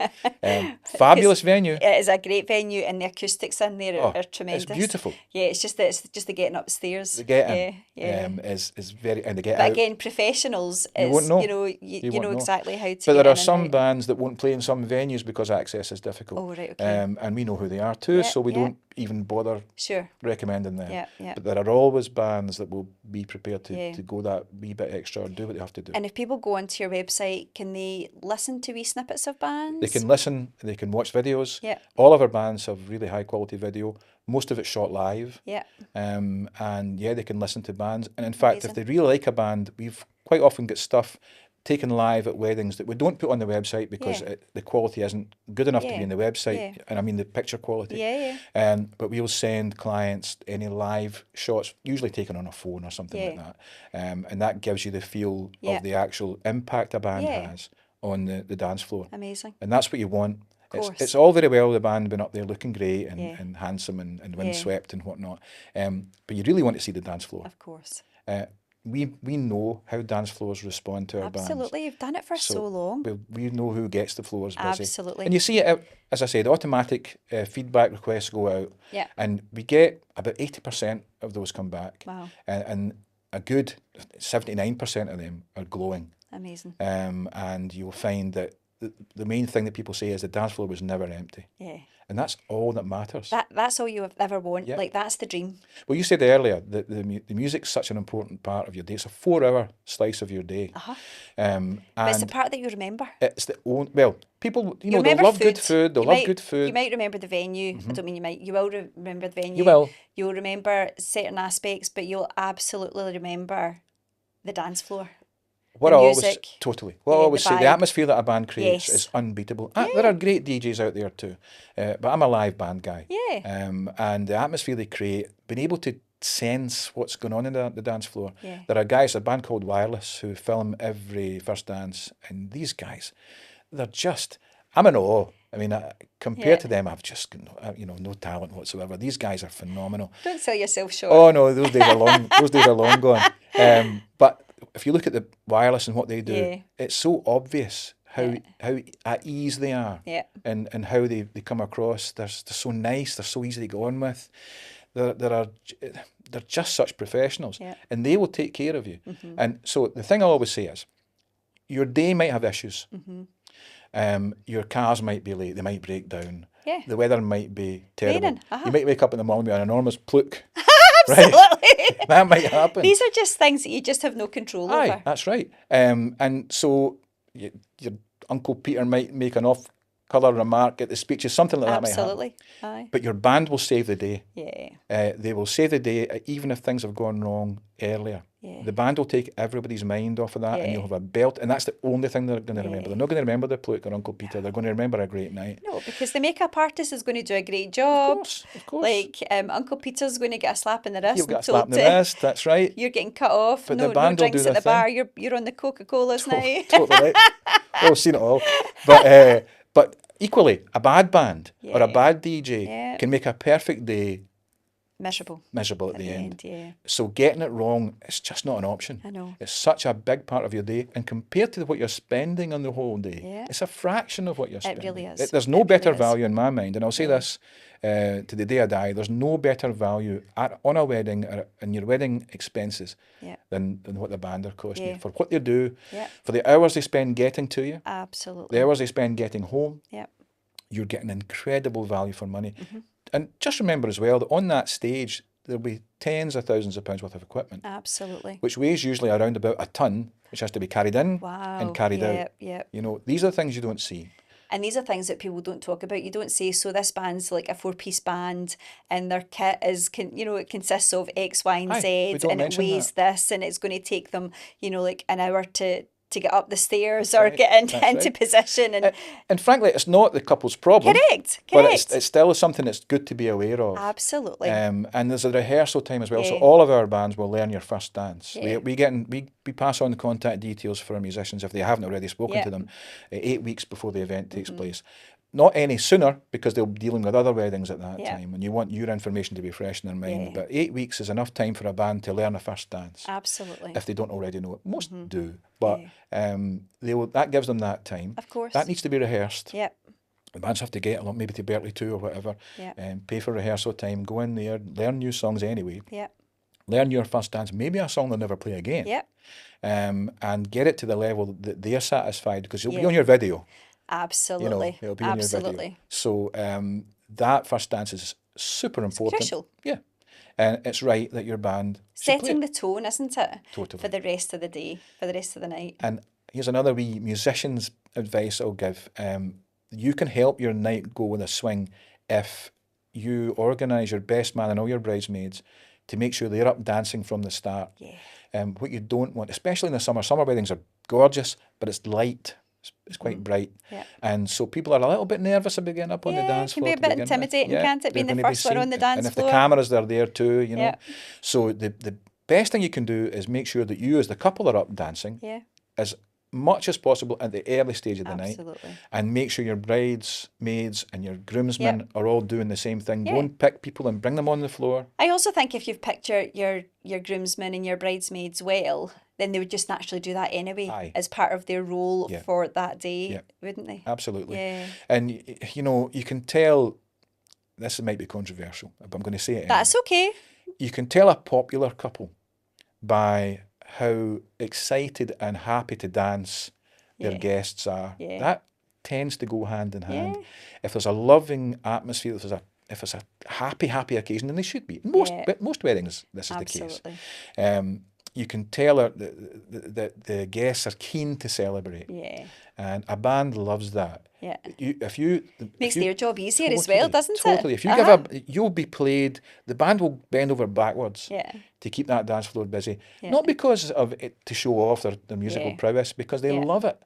fabulous venue. It is a great venue, and the acoustics in there are tremendous. It's beautiful. Yeah, it's just the getting upstairs. The getting is very, and the get but out. again, professionals You won't know. You know exactly how to. But get there are in some and out. bands that won't play in some venues because access is difficult. Oh, right, okay. And we know who they are too, so we don't even bother recommending them. Yeah. But there are always bands that will be prepared to go that wee bit extra and do what they have to do. And if people go onto your website, can they listen to wee snippets of bands? They can listen, they can watch videos. Yeah. All of our bands have really high quality video. Most of it's shot live. Yeah. And they can listen to bands. And in fact, if they really like a band, we've quite often got stuff taken live at weddings that we don't put on the website because the quality isn't good enough to be in the website, and I mean the picture quality. But we'll send clients any live shots, usually taken on a phone or something like that, and that gives you the feel of the actual impact a band has on the dance floor. Amazing. And that's what you want. It's all very well the band being up there looking great and handsome and windswept and whatnot, but you really want to see the dance floor. Of course. we know how dance floors respond to our bands. Absolutely. You've done it for so long. We know who gets the floors busy. Absolutely. And you see it, as I said, automatic feedback requests go out. Yeah. And we get about 80% of those come back. Wow. And a good 79% of them are glowing. Amazing. And you'll find that the main thing that people say is the dance floor was never empty. Yeah. And that's all that matters. That's all you ever want. Yeah. Like, that's the dream. Well, you said earlier that the music's such an important part of your day. It's a 4-hour slice of your day. But it's the part that you remember. It's the only, well, people, they'll remember love good food, they'll love good You food. might remember the venue. I don't mean you might. You will remember the venue. You will. You'll remember certain aspects, but you'll absolutely remember the dance floor. What the I always, music, totally. What I always the say, the vibe. atmosphere that a band creates Yes. is unbeatable. There are great DJs out there too, but I'm a live band guy. Yeah. And the atmosphere they create, being able to sense what's going on in the dance floor. Yeah. There are guys, a band called Wireless, who film every first dance, and these guys, they're just, I'm in awe. I mean, compared to them, I've just got no talent whatsoever. These guys are phenomenal. Don't sell yourself short. Oh no, those days are long. Those days are long gone. But if you look at the Wireless and what they do, it's so obvious how at ease they are, and how they come across. They're so nice. They're so easy to go on with. They're just such professionals, and they will take care of you. And so the thing I always say is, your day might have issues. Your cars might be late. They might break down. Yeah. The weather might be terrible. Raining, You might wake up in the morning with an enormous pluke. Absolutely. That might happen. These are just things that you just have no control Aye, over. that's right. And so your Uncle Peter might make an off-colour remark at the speeches, something like that might happen. Absolutely. Aye. But your band will save the day. Yeah. They will save the day, even if things have gone wrong earlier. Yeah. The band will take everybody's mind off of that, and you'll have a belt, and that's the only thing they're going to remember. They're not going to remember the pluke or Uncle Peter. They're going to remember a great night. No, because the makeup artist is going to do a great job. Of course. Like, Uncle Peter's going to get a slap in the wrist. You'll get a and slap in told the to, wrist, that's right. You're getting cut off. But no the band will drinks do at the their bar. thing. You're on the Coca-Colas now. Totally right. Well, I've seen it all. But equally, a bad band or a bad DJ can make a perfect day Miserable at the end. Yeah. So getting it wrong, it's just not an option. I know. It's such a big part of your day, and compared to what you're spending on the whole day, it's a fraction of what you're spending. really is. There's no better really is. value in my mind, and I'll say this to the day I die, there's no better value on a wedding or in your wedding expenses than what the band are costing you. For what they do, for the hours they spend getting to you, Absolutely. the hours they spend getting home, Yeah. you're getting incredible value for money. And just remember as well that on that stage, there'll be tens of thousands of pounds worth of equipment, Absolutely. which weighs usually around about a ton, which has to be carried in and carried out. Yeah. You know, these are things you don't see. And these are things that people don't talk about. You don't say, so this band's like a 4-piece band and their kit is, it consists of X, Y, and Aye, Z, we don't and it mention weighs this, and it's going to take them, like an hour to get up the stairs That's or right, get into right. position. And frankly, it's not the couple's problem. Correct. But it's still something that's good to be aware of. Absolutely. And there's a rehearsal time as well. So Yeah. all of our bands will learn your first dance. Yeah. We pass on the contact details for our musicians if they haven't already spoken Yeah. to them 8 weeks before the event takes place. Not any sooner, because they'll be dealing with other weddings at that time, and you want your information to be fresh in their mind. Yeah. But 8 weeks is enough time for a band to learn a first dance. Absolutely. If they don't already know it. Most do, but that gives them that time. Of course. That needs to be rehearsed. Yep. The bands have to get along, maybe to Berkeley 2 or whatever, Yep. pay for rehearsal time, go in there, learn new songs anyway, Yep. learn your first dance, maybe a song they'll never play again, Yep. and get it to the level that they're satisfied, because it'll be on your video. Absolutely. It'll be on your video. Absolutely. So that first dance is super important. Crucial. Yeah. And it's right that your band should play Setting it. the tone, isn't it? Totally. For the rest of the day, for the rest of the night. And here's another wee musician's advice I'll give. You can help your night go with a swing if you organise your best man and all your bridesmaids to make sure they're up dancing from the start. Yeah. What you don't want, especially in the summer weddings are gorgeous, but it's light. It's quite bright. Yeah. And so people are a little bit nervous about getting up on the dance floor. it can be a bit intimidating, can't it? Being the first one on the dance and if floor. the cameras are there too, you know. Yeah. So the best thing you can do is make sure that you, as the couple, are up dancing Yeah. as much as possible at the early stage of the night. Absolutely. And make sure your bridesmaids and your groomsmen are all doing the same thing. Go and pick people and bring them on the floor. I also think if you've picked your groomsmen and your bridesmaids well, then they would just naturally do that anyway as part of their role for that day, wouldn't they? Absolutely. Yeah. And, you know, you can tell, this might be controversial, but I'm going to say it anyway. That's okay. You can tell a popular couple by how excited and happy to dance their guests are. That tends to go hand in hand. If there's a loving atmosphere, if it's a happy occasion, and they should be. Most weddings, this is the case. You can tell that the guests are keen to celebrate. And a band loves that. Makes their job easier as well, doesn't it? Totally. If you give you'll be played, the band will bend over backwards to keep that dance floor busy. Not because of it to show off their musical prowess, because they love it.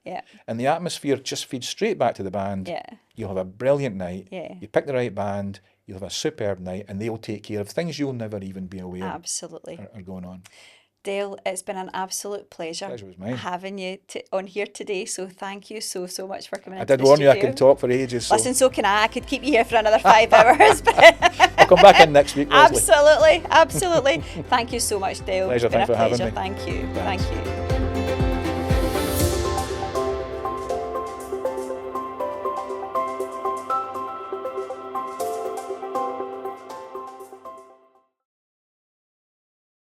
And the atmosphere just feeds straight back to the band. You'll have a brilliant night. You pick the right band, you'll have a superb night, and they'll take care of things you'll never even be aware are going on. Dale, it's been an absolute pleasure was mine. having you on here today. So thank you so much for coming in. I did warn you I can talk for ages. So. Listen, so can I. I could keep you here for another 5 hours. But I'll come back in next week, Lesley. Absolutely. Thank you so much, Dale. Pleasure. Thanks for having me. Thank you. Thanks. Thank you.